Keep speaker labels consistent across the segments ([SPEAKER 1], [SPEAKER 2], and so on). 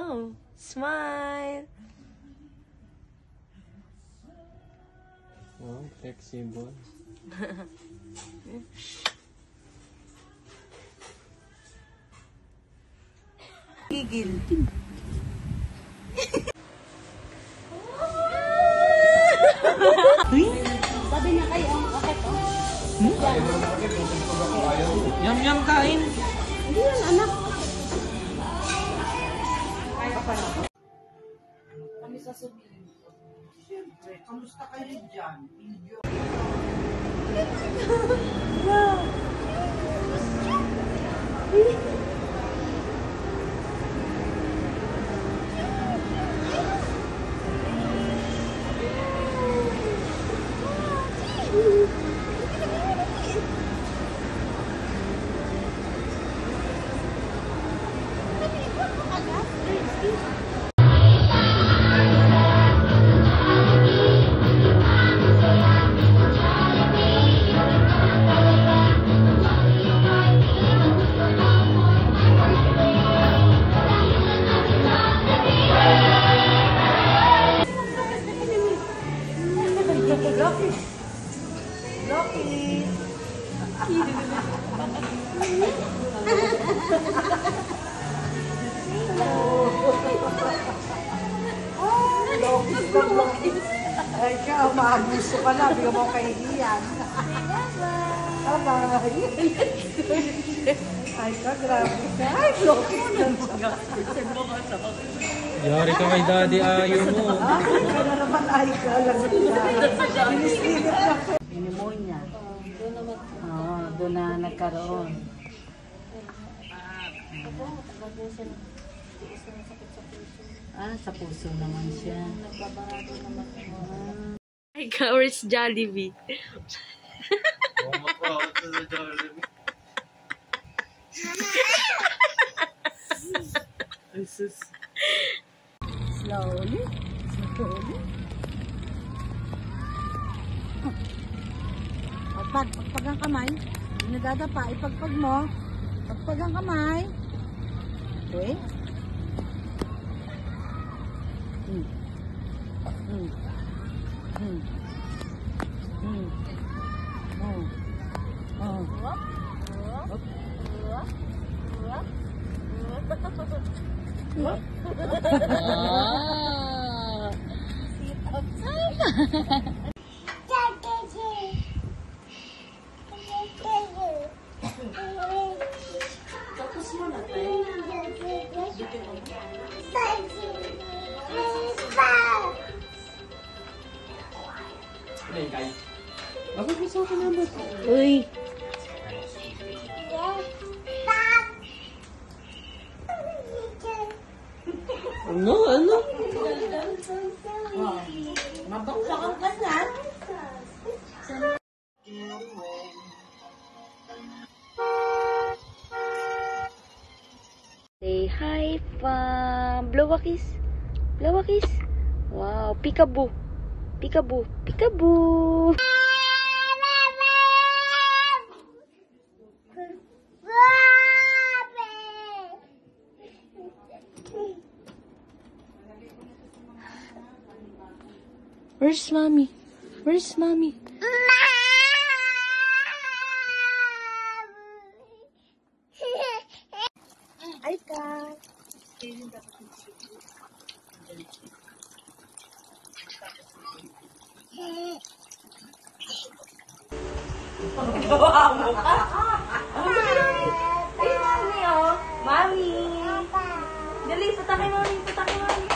[SPEAKER 1] Wow! Smile!
[SPEAKER 2] Wow, flexible.
[SPEAKER 1] Gigil.
[SPEAKER 3] Sabi niya kayo, bakit oh?
[SPEAKER 2] Yum yum kain.
[SPEAKER 3] Hindi yan, anak. Kami sasabihin. Siyempre, kamusta kayo dyan?
[SPEAKER 4] Ay ka, maabuso ka na, bigyan mo kahihiyan. Ay ka, grabe ka. Ay, Loki na.
[SPEAKER 2] Yari ka kay daddy, ayaw mo.
[SPEAKER 4] Ay ka na naman, ay ka. Sinisingit na ko. Pneumonia. Oo, doon na nagkaroon. Sa puso naman siya.
[SPEAKER 3] Nagbabarado naman ako.
[SPEAKER 1] Ay, where's Jollibee?
[SPEAKER 4] Slowly. Pagpag ang kamay. Hindi nadadapa. Ipagpag mo. Pagpag ang kamay. Okay.
[SPEAKER 3] Tapos mo na tayo.
[SPEAKER 2] Bakit mo sa akin naman?
[SPEAKER 1] Uy! Ano?
[SPEAKER 3] Mabaksakan ka na.
[SPEAKER 1] Say hi, fam! Blow a kiss! Blow a kiss! Wow! Peekaboo! Peekaboo! Peekaboo! Where's mommy? Where's mommy?
[SPEAKER 4] Ay ka.
[SPEAKER 1] Ay, mami, oh! Mami! Dali, patakin mami! Patakin mami!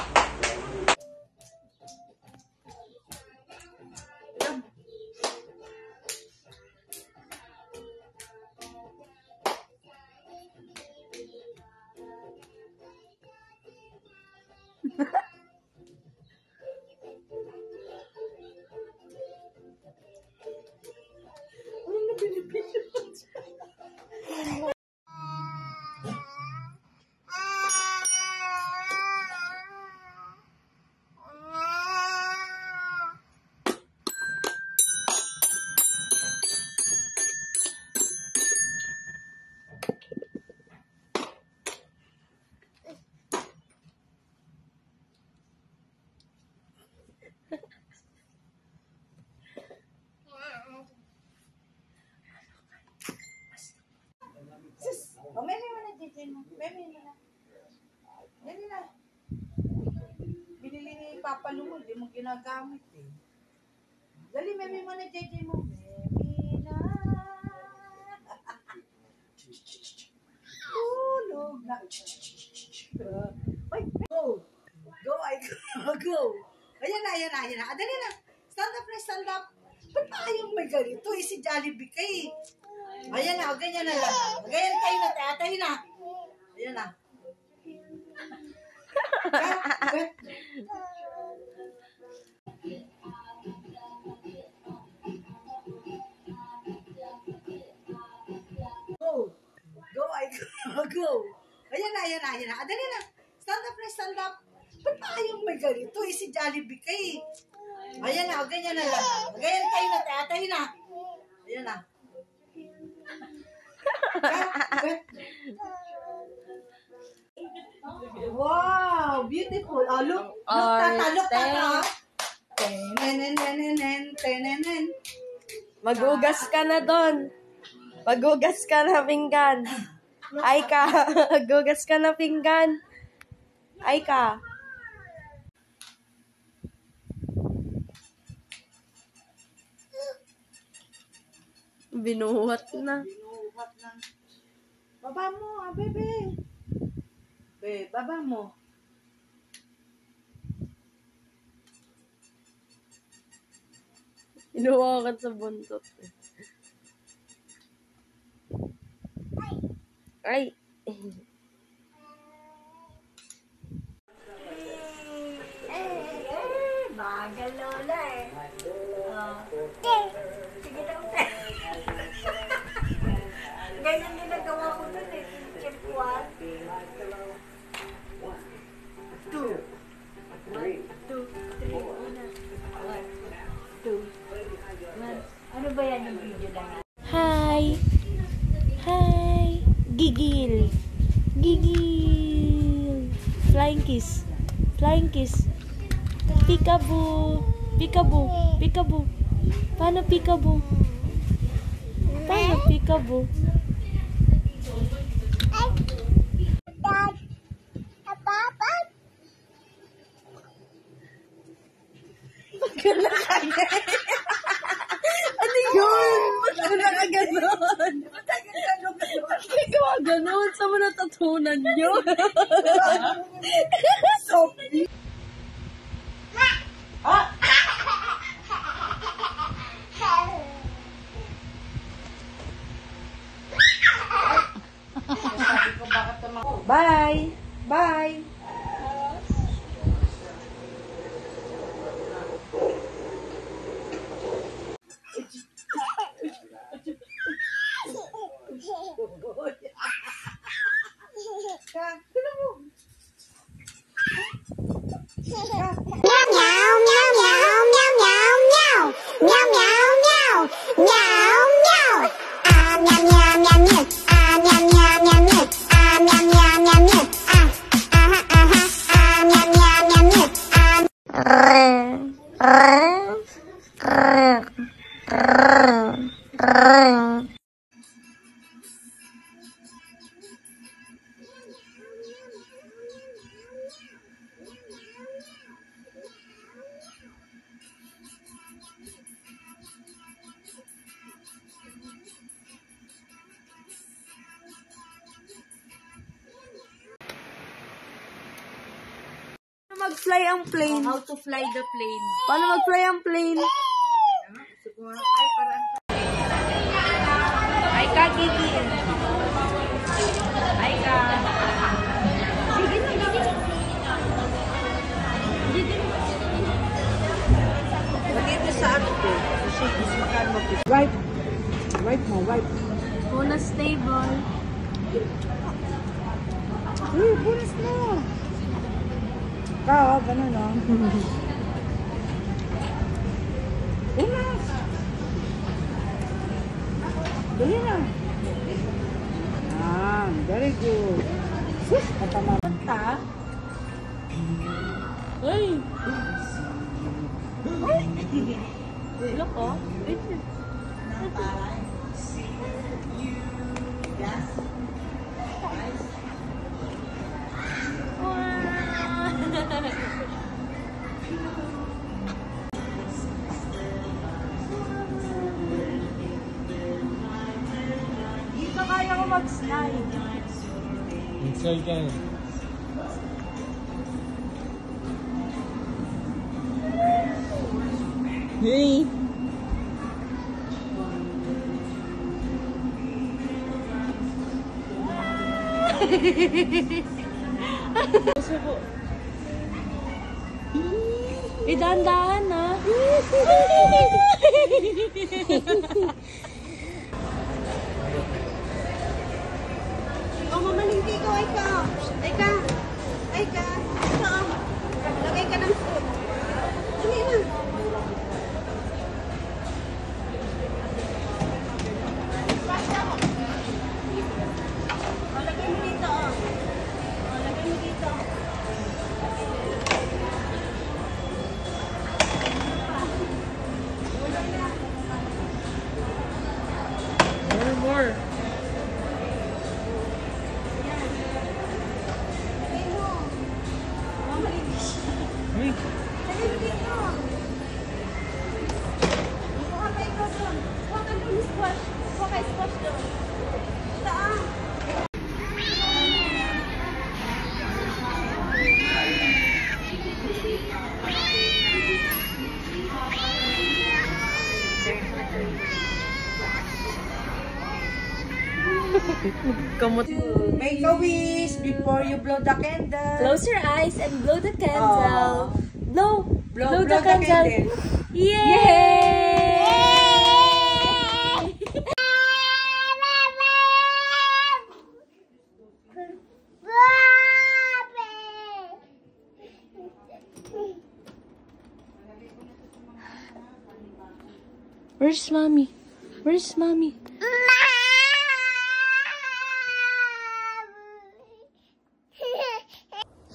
[SPEAKER 3] JJ mo. Meme mo na. Dali na. Binili ni Papa Lumo, di mo ginagamit eh. Dali, meme mo na JJ mo. Meme na. Tulog na. Ay, go. Go, ay go. Go. Ayan na. Dali na. Stand up na, stand up. Ba't pa kayong may ganito? Eh, si Jollibee kay. Ayan na, ganyan na lang. Ganyan tayo na, tayo na. Ayan na. Go. Go, ay go. Ayan na. Dali na. Stand up na, stand up. Ba't pa kayong may ganito? Eh, si Jollibee kay. Ayan na, ganyan na lang. Ganyan tayo na, tayo na. Ayan na. Wow, beautiful. Oh, look, look, tata. Tenenen.
[SPEAKER 1] Mag-ugas ka na doon. Mag-ugas ka na pinggan. Ay ka. Mag-ugas ka na pinggan. Ay ka. Binuhat na.
[SPEAKER 3] Binuhat na. Baba mo, bebe. Baba mo.
[SPEAKER 1] Inuwakan sa buntot. Ay.
[SPEAKER 3] Bagal lola eh. Sige daw. Ganyan din nagawa ko dun eh. Check 1. 2. 1, 2, 3. 1, 2, 1. Ano ba yan yung video lang?
[SPEAKER 1] Hi. Gigil. Flying kiss. Peekaboo. Paano peekaboo? Ano yun? Ba't ka nakaganon? Ba't ka ganon? Saan mo natatunan yun?
[SPEAKER 3] Sophie. Bye.
[SPEAKER 1] Mag-fly ang plane.
[SPEAKER 3] How to fly the plane.
[SPEAKER 1] Paano mag-fly ang plane?
[SPEAKER 3] Ay, parang...
[SPEAKER 1] Ay ka, Gigil. Ay ka. Sige na, Gigil.
[SPEAKER 3] Maganda sa ano ko. Kasi mas makaan mo. Right mo.
[SPEAKER 1] Una stable.
[SPEAKER 3] Bonus mo. Kao, ganun o. Bonus. Dali na. Very good. Sus, patamamanta.
[SPEAKER 1] Ay! Look, oh. ako mag-slide.
[SPEAKER 2] Inside ka. Hey!
[SPEAKER 1] Dahan-dahan na.
[SPEAKER 3] Oh, mamalingki ko, ay ka. Ay ka. Ay ka. Ito, oh. Lagay ka ng food. Dali na. Oh, lagay mo dito, oh. Oh, lagay mo dito.
[SPEAKER 2] More.
[SPEAKER 3] Lagay mo. Mamalingki siya.
[SPEAKER 2] Hey!
[SPEAKER 3] Lagay mo dito. Kuha ka ikaw doon. Kuha ka doon, squash. Kuha ka squash doon. Ito, ah. Make a wish before you blow the candle.
[SPEAKER 1] Close your eyes and blow the
[SPEAKER 3] Oh.
[SPEAKER 1] candle. Blow.
[SPEAKER 3] Blow
[SPEAKER 1] the
[SPEAKER 3] the
[SPEAKER 1] candle.
[SPEAKER 3] candle.
[SPEAKER 1] Yay! Where's mommy? Where's mommy?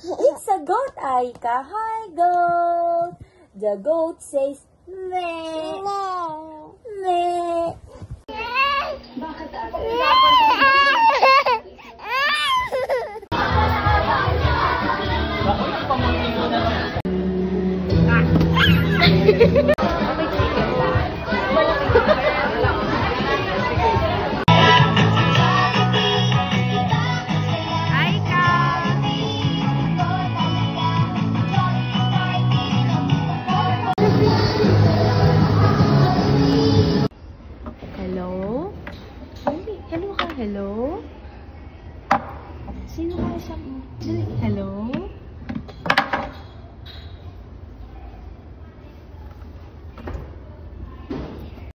[SPEAKER 1] It's a goat, Aika. Hi, goat. The goat says, meh. Meh. Hello? Hello ka, hello? Sino ka sa... Hello?